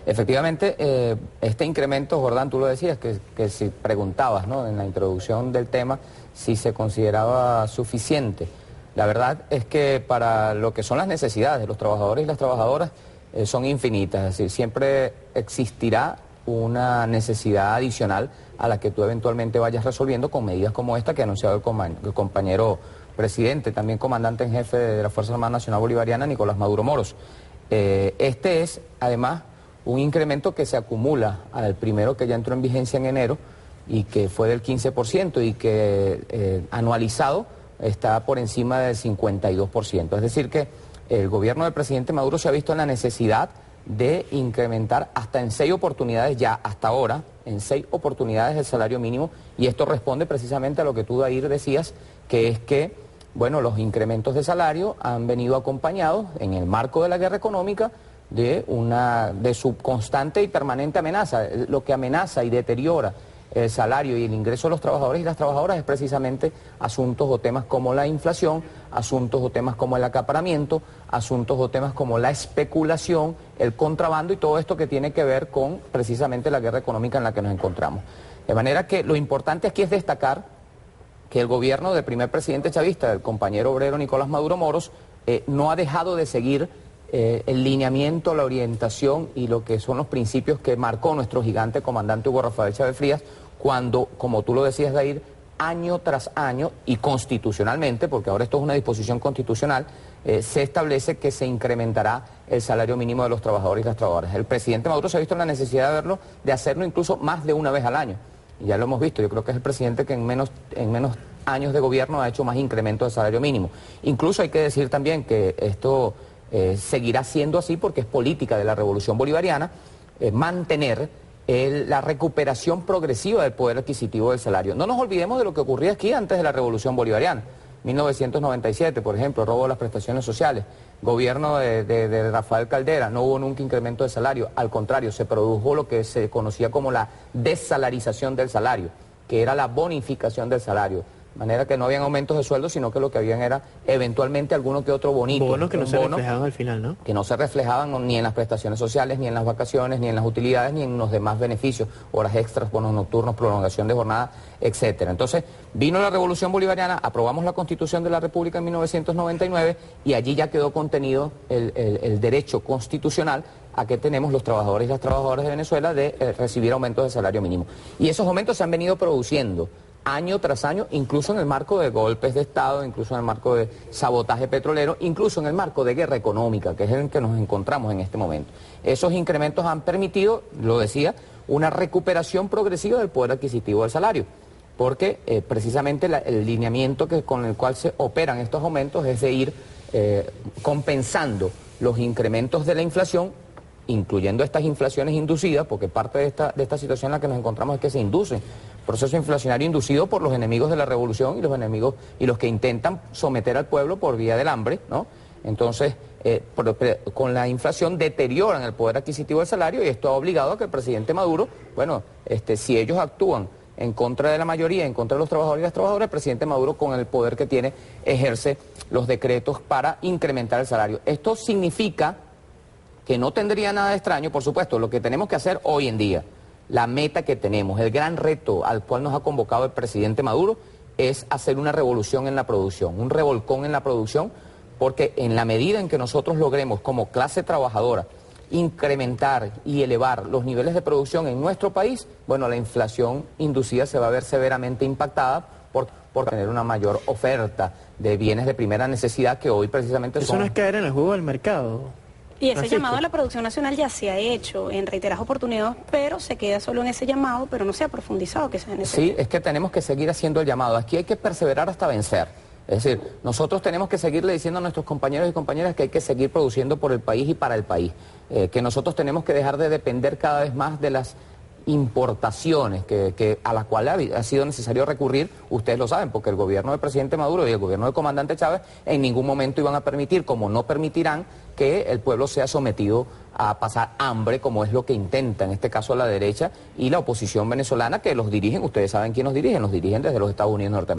Efectivamente, este incremento, Jordán, tú lo decías, que si preguntabas, ¿no?, en la introducción del tema, si se consideraba suficiente. La verdad es que para lo que son las necesidades de los trabajadores y las trabajadoras son infinitas, es decir, siempre existirá una necesidad adicional a la que tú eventualmente vayas resolviendo con medidas como esta que ha anunciado el compañero presidente, también comandante en jefe de la Fuerza Armada Nacional Bolivariana, Nicolás Maduro Moros. Este es, además, un incremento que se acumula al primero que ya entró en vigencia en enero y que fue del 15% y que anualizado está por encima del 52%. Es decir que el gobierno del presidente Maduro se ha visto en la necesidad de incrementar hasta en 6 oportunidades ya, hasta ahora, en 6 oportunidades el salario mínimo, y esto responde precisamente a lo que tú, Dair, decías, que es que, bueno, los incrementos de salario han venido acompañados, en el marco de la guerra económica, de su constante y permanente amenaza. Lo que amenaza y deteriora el salario y el ingreso de los trabajadores y las trabajadoras es precisamente asuntos o temas como la inflación, asuntos o temas como el acaparamiento, asuntos o temas como la especulación, el contrabando y todo esto que tiene que ver con precisamente la guerra económica en la que nos encontramos. De manera que lo importante aquí es destacar que el gobierno del primer presidente chavista, el compañero obrero Nicolás Maduro Moros, no ha dejado de seguir el lineamiento, la orientación y lo que son los principios que marcó nuestro gigante comandante Hugo Rafael Chávez Frías cuando, como tú lo decías, Dair, año tras año y constitucionalmente, porque ahora esto es una disposición constitucional, se establece que se incrementará el salario mínimo de los trabajadores y las trabajadoras. El presidente Maduro se ha visto en la necesidad de hacerlo incluso más de una vez al año. Y ya lo hemos visto, yo creo que es el presidente que en menos años de gobierno ha hecho más incremento del salario mínimo. Incluso hay que decir también que esto seguirá siendo así porque es política de la Revolución Bolivariana mantener la recuperación progresiva del poder adquisitivo del salario. No nos olvidemos de lo que ocurría aquí antes de la Revolución Bolivariana. 1997, por ejemplo, robo de las prestaciones sociales, gobierno de Rafael Caldera, no hubo nunca incremento de salario, al contrario, se produjo lo que se conocía como la desalarización del salario, que era la bonificación del salario. De manera que no habían aumentos de sueldo, sino que lo que habían era eventualmente alguno que otro bonito. Bonos que no se reflejaban al final, ¿no? Que no se reflejaban ni en las prestaciones sociales, ni en las vacaciones, ni en las utilidades, ni en los demás beneficios, horas extras, bonos nocturnos, prolongación de jornada, etcétera. Entonces, vino la Revolución Bolivariana, aprobamos la Constitución de la República en 1999 y allí ya quedó contenido el derecho constitucional a que tenemos los trabajadores y las trabajadoras de Venezuela de recibir aumentos de salario mínimo. Y esos aumentos se han venido produciendo año tras año, incluso en el marco de golpes de Estado, incluso en el marco de sabotaje petrolero, incluso en el marco de guerra económica, que es en el que nos encontramos en este momento. Esos incrementos han permitido, lo decía, una recuperación progresiva del poder adquisitivo del salario, porque precisamente el lineamiento con el cual se operan estos aumentos es de ir compensando los incrementos de la inflación, incluyendo estas inflaciones inducidas, porque parte de esta situación en la que nos encontramos es que se induce proceso inflacionario inducido por los enemigos de la revolución y los enemigos y los que intentan someter al pueblo por vía del hambre, ¿no? Entonces, con la inflación deterioran el poder adquisitivo del salario y esto ha obligado a que el presidente Maduro, bueno, si ellos actúan en contra de la mayoría, en contra de los trabajadores y las trabajadoras, el presidente Maduro, con el poder que tiene, ejerce los decretos para incrementar el salario. Esto significa que no tendría nada de extraño, por supuesto, lo que tenemos que hacer hoy en día, la meta que tenemos, el gran reto al cual nos ha convocado el presidente Maduro es hacer una revolución en la producción, un revolcón en la producción, porque en la medida en que nosotros logremos como clase trabajadora incrementar y elevar los niveles de producción en nuestro país, bueno, la inflación inducida se va a ver severamente impactada por tener una mayor oferta de bienes de primera necesidad que hoy precisamente son... Eso no es caer en el juego del mercado. Y ese llamado a la producción nacional ya se ha hecho en reiteradas oportunidades, pero se queda solo en ese llamado, pero no se ha profundizado que sea necesario. Sí, es que tenemos que seguir haciendo el llamado. Aquí hay que perseverar hasta vencer. Es decir, nosotros tenemos que seguirle diciendo a nuestros compañeros y compañeras que hay que seguir produciendo por el país y para el país. Que nosotros tenemos que dejar de depender cada vez más de las importaciones a las cuales ha sido necesario recurrir, ustedes lo saben, porque el gobierno del presidente Maduro y el gobierno del comandante Chávez en ningún momento iban a permitir, como no permitirán, que el pueblo sea sometido a pasar hambre, como es lo que intenta en este caso la derecha y la oposición venezolana, que los dirigen, ustedes saben quién los dirigen desde los Estados Unidos norteamericanos.